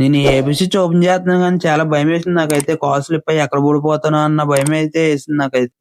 నేను ABC open చేస్తున్నాను కానీ చాలా భయం వేసింది నాకైతే. కాల్ స్లిప్ అయ్యి ఎక్కడ పడిపోతానో అన్న భయం అయితే వేసింది నాకైతే.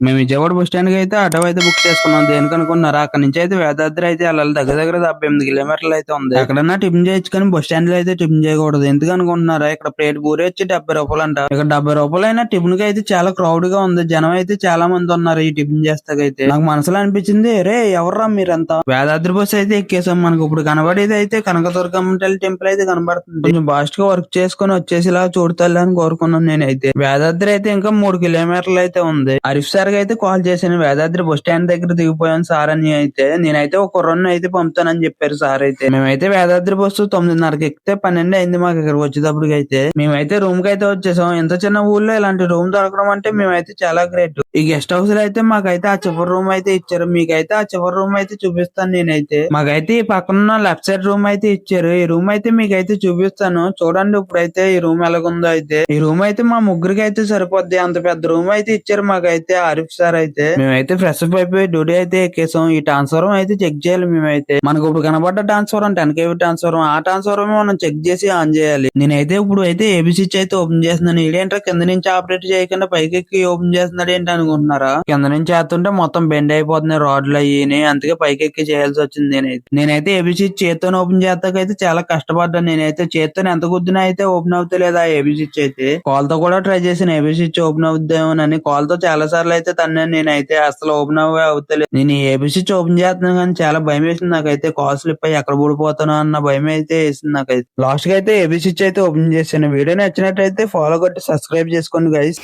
మేము విజయవాడ బస్ స్టాండ్ కి అయితే ఆటో అయితే బుక్ చేసుకున్నాం. దేనికనుకున్నారా, అక్కడ నుంచి అయితే వేదాద్రి అయితే వెళ్ళాలి. దగ్గర దగ్గర 78 కిలోమీటర్లు అయితే ఉంది. ఎక్కడన్నా టిఫిన్ చేయొచ్చు కానీ బస్ స్టాండ్ లో అయితే టిఫిన్ చేయకూడదు. ఎందుకు అనుకుంటున్నారా, ఇక్కడ ప్లేట్ పూరి వచ్చి 70 రూపాయలు అంట. ఇక్కడ 70 రూపాయలు అయినా టిఫిన్ కి అయితే చాలా క్రౌడ్ గా ఉంది. జనం అయితే చాలా మంది ఉన్నారు ఈ టిఫిన్ చేస్తాకైతే. నాకు మనసులో అనిపించింది, రే ఎవర్రా మీరంతా. వేదాద్రి బస్ అయితే ఎక్కేసాం. మనకు ఇప్పుడు కనబడేది అయితే కనకదుర్గమ్మ తల్లి టెంపుల్ అయితే కనబడుతుంది. కొంచెం ఫాస్ట్ గా వర్క్ చేసుకుని వచ్చేసిలా చూడతాలి అని కోరుకున్నాను నేనైతే. వేదాద్రి అయితే ఇంకా 3 కిలోమీటర్లు అయితే ఉంది. హరీఫ్ సార్ అయితే కాల్ చేశాను, వేదాద్రి బస్ స్టాండ్ దగ్గర దిగిపోయాను సార్ అని. అయితే నేనైతే ఒక కుర్రను అయితే పంపుతానని చెప్పారు సార్ అయితే. మేమైతే వేదాద్రి బస్సు 9:30కి ఎక్కితే 12 అయింది మాకు ఇక్కడ వచ్చేటప్పటికి అయితే. మేమైతే రూమ్ కి అయితే వచ్చేసాం. ఇంత చిన్న ఊర్లో ఇలాంటి రూమ్ దొరకడం అంటే మేమైతే చాలా గ్రేట్. ఈ గెస్ట్ హౌస్ లో అయితే మాకైతే ఆ చివరి రూమ్ అయితే ఇచ్చారు. మీకైతే ఆ చివరి రూమ్ అయితే చూపిస్తాను నేనైతే. మాకైతే ఈ పక్కన లెఫ్ట్ సైడ్ రూమ్ అయితే ఇచ్చారు. ఈ రూమ్ అయితే మీకైతే చూపిస్తాను చూడండి. ఇప్పుడైతే ఈ రూమ్ ఎలాగుందో అయితే. ఈ రూమ్ అయితే మా ముగ్గురికి అయితే సరిపోద్ది. అంత పెద్ద రూమ్ అయితే ఇచ్చారు మాకైతే ఆరిఫ్ సార్ అయితే. మేమైతే ఫ్రెష్ అప్ అయిపోయి డ్యూటీ అయితే ఎక్కేసాం. ఈ ట్రాన్స్ఫారం అయితే చెక్ చేయాలి మేమైతే. మనకు ఇప్పుడు కనబడ్డ ట్రాన్స్ఫారం 10 kV ట్రాన్స్ఫారం. ఆ ట్రాన్స్ఫారం మనం చెక్ చేసి ఆన్ చేయాలి. నేనైతే ఇప్పుడు అయితే ఏబీ స్విచ్ అయితే ఓపెన్ చేస్తున్నాను. ఇదేంటో కింద నుంచి ఆపరేట్ చేయకుండా పైకి ఎక్కి ఓపెన్ చేస్తున్నాడు ఏంటి అనుకుంటున్నారా, కింద నుంచి చేస్తుంటే మొత్తం బెండ్ అయిపోతున్నాయి రాడ్లు అయ్యి. అందుకే పైకి ఎక్కి చేయాల్సి వచ్చింది. నేనైతే ఏబీ స్విచ్ చేత్తో ఓపెన్ చేస్తాకైతే చాలా కష్టపడ్డాను. నేనైతే చేత్తో ఎంత గుద్దినా అయితే ఓపెన్ అవుతలేదు ఆ ఏబీ స్విచ్ అయితే. కాల్ తో కూడా ట్రై చేసిన ఏబీ స్విచ్ ఓపెన్ అవుద్దామని. కాల్ తో చాలా సార్లు అయితే తన్నాను నేనైతే, అసలు ఓపెన్ అవుతలేదు. నేను ఈ ఏబీ స్విచ్ ఓపెన్ చేస్తున్నాను కానీ చాలా భయం వేసింది నాకైతే. కాల్ స్లిప్ అయ్యి ఎక్కడ పడిపోతానో అన్న భయం అయితే వేసింది నాకైతే. లాస్ట్ కి అయితే ఏబీ స్విచ్ అయితే ఓపెన్ చేశాను. వీడియో నచ్చినట్టయితే ఫాలో కొట్టి సబ్స్క్రైబ్ చేసుకోండి గైస్.